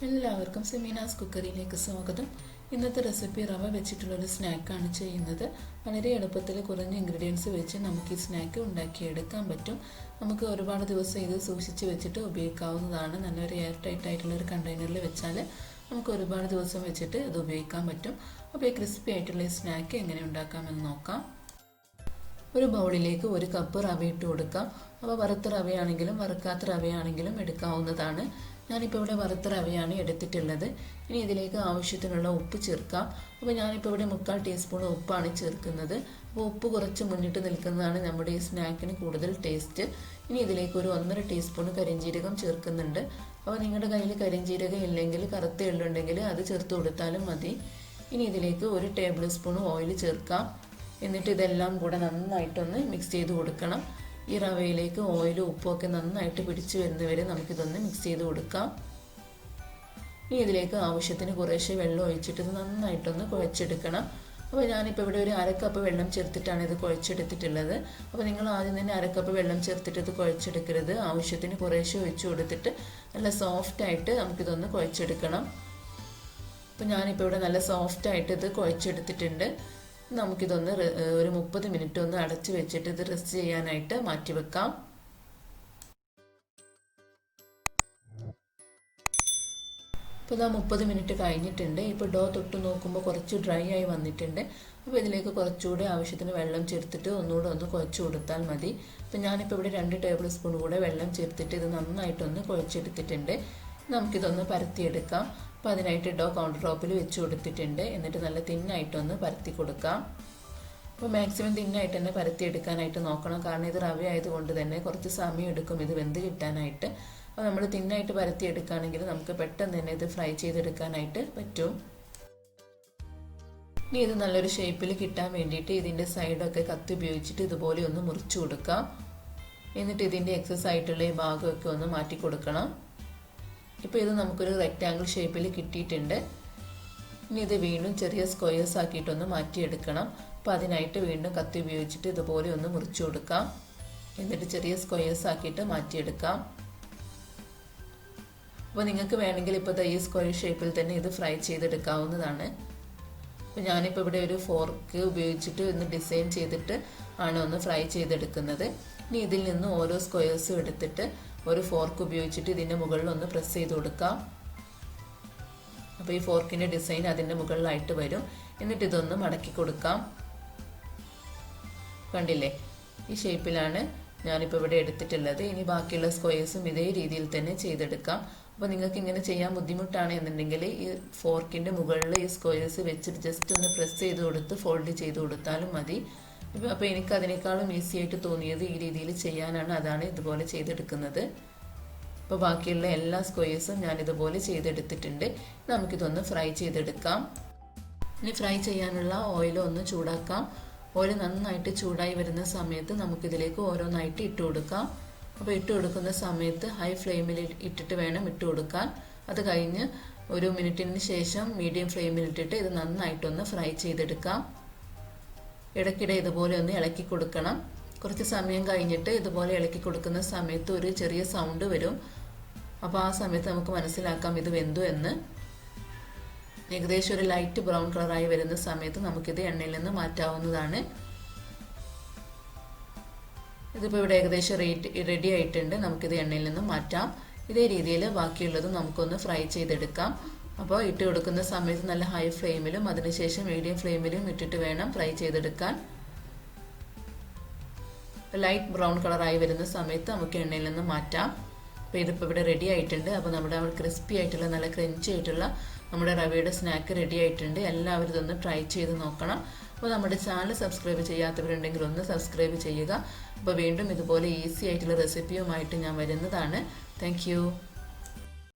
എല്ലാവർക്കും സെമീനാസ് കുക്കറിയിലേക്ക് സ്വാഗതം. ഇന്നത്തെ റെസിപ്പി റവ വെച്ചിട്ടുള്ളൊരു സ്നാക്കാണ് ചെയ്യുന്നത്. വളരെ എളുപ്പത്തിൽ കുറഞ്ഞ ഇൻഗ്രീഡിയൻസ് വെച്ച് നമുക്ക് ഈ സ്നാക്ക് ഉണ്ടാക്കിയെടുക്കാൻ പറ്റും. നമുക്ക് ഒരുപാട് ദിവസം ഇത് സൂക്ഷിച്ച് വെച്ചിട്ട് ഉപയോഗിക്കാവുന്നതാണ്. നല്ലൊരു എയർ ടൈറ്റ് ആയിട്ടുള്ളൊരു കണ്ടെയ്നറിൽ വെച്ചാൽ നമുക്ക് ഒരുപാട് ദിവസം വെച്ചിട്ട് ഇത് ഉപയോഗിക്കാൻ പറ്റും. അപ്പോൾ ഈ ക്രിസ്പി ആയിട്ടുള്ള ഈ സ്നാക്ക് എങ്ങനെ ഉണ്ടാക്കാമെന്ന് നോക്കാം. ഒരു ബൗളിലേക്ക് 1 കപ്പ് റവ ഇട്ട് കൊടുക്കാം. അപ്പോൾ വറുത്ത റവയാണെങ്കിലും വറുക്കാത്ത റവയാണെങ്കിലും എടുക്കാവുന്നതാണ്. ഞാനിപ്പോൾ ഇവിടെ വറുത്ത റവയാണ് എടുത്തിട്ടുള്ളത്. ഇനി ഇതിലേക്ക് ആവശ്യത്തിനുള്ള ഉപ്പ് ചേർക്കാം. അപ്പോൾ ഞാനിപ്പോൾ ഇവിടെ 3/4 ടീസ്പൂൺ ഉപ്പാണ് ചേർക്കുന്നത്. അപ്പോൾ ഉപ്പ് കുറച്ച് മുന്നിട്ട് നിൽക്കുന്നതാണ് നമ്മുടെ ഈ സ്നാക്കിന് കൂടുതൽ ടേസ്റ്റ്. ഇനി ഇതിലേക്ക് ഒരു 1.5 ടീസ്പൂൺ കരിഞ്ജീരകം ചേർക്കുന്നുണ്ട്. അപ്പോൾ നിങ്ങളുടെ കയ്യിൽ കരിഞ്ജീരകം ഇല്ലെങ്കിൽ കറുത്ത എള്ളുണ്ടെങ്കിൽ അത് ചേർത്ത് കൊടുത്താലും മതി. ഇനി ഇതിലേക്ക് 1 ടേബിൾ സ്പൂൺ ഓയിൽ ചേർക്കാം. എന്നിട്ട് ഇതെല്ലാം കൂടെ നന്നായിട്ടൊന്ന് മിക്സ് ചെയ്ത് കൊടുക്കണം. ഈ റവയിലേക്ക് ഓയിലും ഉപ്പും ഒക്കെ നന്നായിട്ട് പിടിച്ചു വരുന്നവരെ നമുക്കിതൊന്ന് മിക്സ് ചെയ്ത് കൊടുക്കാം. ഇനി ഇതിലേക്ക് ആവശ്യത്തിന് കുറേശ്ശെ വെള്ളം ഒഴിച്ചിട്ട് ഇത് നന്നായിട്ടൊന്ന് കുഴച്ചെടുക്കണം. അപ്പോൾ ഞാനിപ്പോൾ ഇവിടെ ഒരു 1/2 കപ്പ് വെള്ളം ചേർത്തിട്ടാണ് ഇത് കുഴച്ചെടുത്തിട്ടുള്ളത്. അപ്പോൾ നിങ്ങൾ ആദ്യം തന്നെ 1/2 കപ്പ് വെള്ളം ചേർത്തിട്ട് ഇത് കുഴച്ചെടുക്കരുത്. ആവശ്യത്തിന് കുറേശ്ശെ ഒഴിച്ചു കൊടുത്തിട്ട് നല്ല സോഫ്റ്റായിട്ട് നമുക്കിതൊന്ന് കുഴച്ചെടുക്കണം. അപ്പോൾ ഞാനിപ്പോൾ ഇവിടെ നല്ല സോഫ്റ്റായിട്ട് ഇത് കുഴച്ചെടുത്തിട്ടുണ്ട്. നമുക്കിതൊന്ന് ഒരു 30 മിനിറ്റ് ഒന്ന് അടച്ചു വെച്ചിട്ട് ഇത് റെസ്റ്റ് ചെയ്യാനായിട്ട് മാറ്റി വെക്കാം. ഇപ്പോൾ ഇതാ 30 മിനിറ്റ് കഴിഞ്ഞിട്ടുണ്ട്. ഇപ്പോൾ ഡോ തൊട്ട് നോക്കുമ്പോൾ കുറച്ച് ഡ്രൈ ആയി വന്നിട്ടുണ്ട്. അപ്പോൾ ഇതിലേക്ക് കുറച്ചുകൂടെ ആവശ്യത്തിന് വെള്ളം ചേർത്തിട്ട് ഒന്നുകൂടെ ഒന്ന് കുഴച്ച് കൊടുത്താൽ മതി. അപ്പോൾ ഞാനിപ്പോൾ ഇവിടെ 2 ടേബിൾ സ്പൂൺ കൂടെ വെള്ളം ചേർത്തിട്ട് ഇത് നന്നായിട്ടൊന്ന് കുഴച്ചെടുത്തിട്ടുണ്ട്. നമുക്കിതൊന്ന് പരത്തിയെടുക്കാം. അപ്പോൾ അതിനായിട്ട് ഡോ കൗണ്ടർ ടോപ്പിൽ വെച്ച് കൊടുത്തിട്ടുണ്ട്. എന്നിട്ട് നല്ല തിന്നായിട്ടൊന്ന് പരത്തി കൊടുക്കാം. അപ്പോൾ മാക്സിമം തിന്നായിട്ട് തന്നെ പരത്തിയെടുക്കാനായിട്ട് നോക്കണം. കാരണം ഇത് റവ ആയതുകൊണ്ട് തന്നെ കുറച്ച് സമയം എടുക്കും ഇത് വെന്ത് കിട്ടാനായിട്ട്. അപ്പോൾ നമ്മൾ തിന്നായിട്ട് പരത്തിയെടുക്കുകയാണെങ്കിൽ നമുക്ക് പെട്ടെന്ന് തന്നെ ഇത് ഫ്രൈ ചെയ്തെടുക്കാനായിട്ട് പറ്റും. ഇനി ഇത് നല്ലൊരു ഷേപ്പിൽ കിട്ടാൻ വേണ്ടിയിട്ട് ഇതിൻ്റെ സൈഡൊക്കെ കത്തി ഉപയോഗിച്ചിട്ട് ഇതുപോലെ ഒന്ന് മുറിച്ചു കൊടുക്കാം. എന്നിട്ട് ഇതിൻ്റെ എക്സസ് ആയിട്ടുള്ള ഈ ഭാഗമൊക്കെ ഒന്ന് മാറ്റി കൊടുക്കണം. ഇപ്പോൾ ഇത് നമുക്കൊരു റെക്റ്റാങ്കിൾ ഷേപ്പിൽ കിട്ടിയിട്ടുണ്ട്. ഇനി ഇത് വീണ്ടും ചെറിയ സ്ക്വയേഴ്സ് ആക്കിയിട്ടൊന്ന് മാറ്റിയെടുക്കണം. അപ്പോൾ അതിനായിട്ട് വീണ്ടും കത്തി ഉപയോഗിച്ചിട്ട് ഇതുപോലെ ഒന്ന് മുറിച്ചു കൊടുക്കാം. എന്നിട്ട് ചെറിയ സ്ക്വയേഴ്സ് ആക്കിയിട്ട് മാറ്റിയെടുക്കാം. അപ്പോൾ നിങ്ങൾക്ക് വേണമെങ്കിൽ ഇപ്പോൾ ഈ സ്ക്വയർ ഷേപ്പിൽ തന്നെ ഇത് ഫ്രൈ ചെയ്തെടുക്കാവുന്നതാണ്. അപ്പോൾ ഞാനിപ്പോൾ ഇവിടെ ഒരു ഫോർക്ക് ഉപയോഗിച്ചിട്ട് ഒന്ന് ഡിസൈൻ ചെയ്തിട്ട് ആണ് ഒന്ന് ഫ്രൈ ചെയ്തെടുക്കുന്നത്. ഇനി ഇതിൽ നിന്ന് ഓരോ സ്ക്വയേഴ്സും എടുത്തിട്ട് ഒരു ഫോർക്ക് ഉപയോഗിച്ചിട്ട് ഇതിൻ്റെ മുകളിൽ ഒന്ന് പ്രസ് ചെയ്ത് കൊടുക്കാം. അപ്പോൾ ഈ ഫോർക്കിൻ്റെ ഡിസൈൻ അതിൻ്റെ മുകളിലായിട്ട് വരും. എന്നിട്ട് ഇതൊന്ന് മടക്കി കൊടുക്കാം. കണ്ടില്ലേ, ഈ ഷേപ്പിലാണ് ഞാനിപ്പോൾ ഇവിടെ എടുത്തിട്ടുള്ളത്. ഇനി ബാക്കിയുള്ള സ്ക്വയേഴ്സും ഇതേ രീതിയിൽ തന്നെ ചെയ്തെടുക്കാം. അപ്പോൾ നിങ്ങൾക്ക് ഇങ്ങനെ ചെയ്യാൻ ബുദ്ധിമുട്ടാണ് എന്നുണ്ടെങ്കിൽ ഈ ഫോർക്കിൻ്റെ മുകളിൽ ഈ സ്ക്വയേഴ്സ് വെച്ചിട്ട് ജസ്റ്റ് ഒന്ന് പ്രസ് ചെയ്ത് കൊടുത്ത് ഫോൾഡ് ചെയ്ത് കൊടുത്താലും മതി. അപ്പോൾ എനിക്ക് അതിനേക്കാളും ഈസി ആയിട്ട് തോന്നിയത് ഈ രീതിയിൽ ചെയ്യാനാണ്. അതാണ് ഇതുപോലെ ചെയ്തെടുക്കുന്നത്. അപ്പോൾ ബാക്കിയുള്ള എല്ലാ സ്ക്വയേഴ്സും ഞാൻ ഇതുപോലെ ചെയ്തെടുത്തിട്ടുണ്ട്. നമുക്കിതൊന്ന് ഫ്രൈ ചെയ്തെടുക്കാം. ഇനി ഫ്രൈ ചെയ്യാനുള്ള ഓയിൽ ഒന്ന് ചൂടാക്കാം. ഓയിൽ നന്നായിട്ട് ചൂടായി വരുന്ന സമയത്ത് നമുക്കിതിലേക്ക് ഓരോന്നായിട്ട് ഇട്ട് കൊടുക്കാം. അപ്പോൾ ഇട്ട് കൊടുക്കുന്ന സമയത്ത് ഹൈ ഫ്ലെയിമിൽ ഇട്ടിട്ട് വേണം ഇട്ട് കൊടുക്കാൻ. അത് കഴിഞ്ഞ് ഒരു മിനിറ്റിന് ശേഷം മീഡിയം ഫ്ലെയിമിൽ ഇട്ടിട്ട് ഇത് നന്നായിട്ടൊന്ന് ഫ്രൈ ചെയ്തെടുക്കാം. ഇടയ്ക്കിടെ ഇതുപോലെ ഒന്ന് ഇളക്കി കൊടുക്കണം. കുറച്ച് സമയം കഴിഞ്ഞിട്ട് ഇതുപോലെ ഇളക്കി കൊടുക്കുന്ന സമയത്ത് ഒരു ചെറിയ സൗണ്ട് വരും. അപ്പോൾ ആ സമയത്ത് നമുക്ക് മനസ്സിലാക്കാം ഇത് വെന്തു എന്ന്. ഏകദേശം ഒരു ലൈറ്റ് ബ്രൗൺ കളറായി വരുന്ന സമയത്ത് നമുക്കിത് എണ്ണയിൽ നിന്ന് മാറ്റാവുന്നതാണ്. ഇതിപ്പോൾ ഇവിടെ ഏകദേശം റെഡി ആയിട്ടുണ്ട്. നമുക്കിത് എണ്ണയിൽ നിന്ന് മാറ്റാം. ഇതേ രീതിയിൽ ബാക്കിയുള്ളതും നമുക്കൊന്ന് ഫ്രൈ ചെയ്തെടുക്കാം. അപ്പോൾ ഇട്ട് കൊടുക്കുന്ന സമയത്ത് നല്ല ഹൈ ഫ്ലെയിമിലും അതിനുശേഷം മീഡിയം ഫ്ലെയിമിലും ഇട്ടിട്ട് വേണം ഫ്രൈ ചെയ്തെടുക്കാൻ. ലൈറ്റ് ബ്രൗൺ കളറായി വരുന്ന സമയത്ത് നമുക്ക് എണ്ണയിൽ നിന്ന് മാറ്റാം. അപ്പോൾ ഇതിപ്പോൾ ഇവിടെ റെഡി ആയിട്ടുണ്ട്. അപ്പോൾ നമ്മുടെ ക്രിസ്പി ആയിട്ടുള്ള നല്ല ക്രഞ്ചി ആയിട്ടുള്ള നമ്മുടെ റവയുടെ സ്നാക്ക് റെഡി ആയിട്ടുണ്ട്. എല്ലാവരും ഇതൊന്ന് ട്രൈ ചെയ്ത് നോക്കണം. അപ്പോൾ നമ്മുടെ ചാനൽ സബ്സ്ക്രൈബ് ചെയ്യാത്തവരുണ്ടെങ്കിൽ ഒന്ന് സബ്സ്ക്രൈബ് ചെയ്യുക. അപ്പോൾ വീണ്ടും ഇതുപോലെ ഈസി ആയിട്ടുള്ള റെസിപ്പിയുമായിട്ട് ഞാൻ വരുന്നതാണ്. താങ്ക്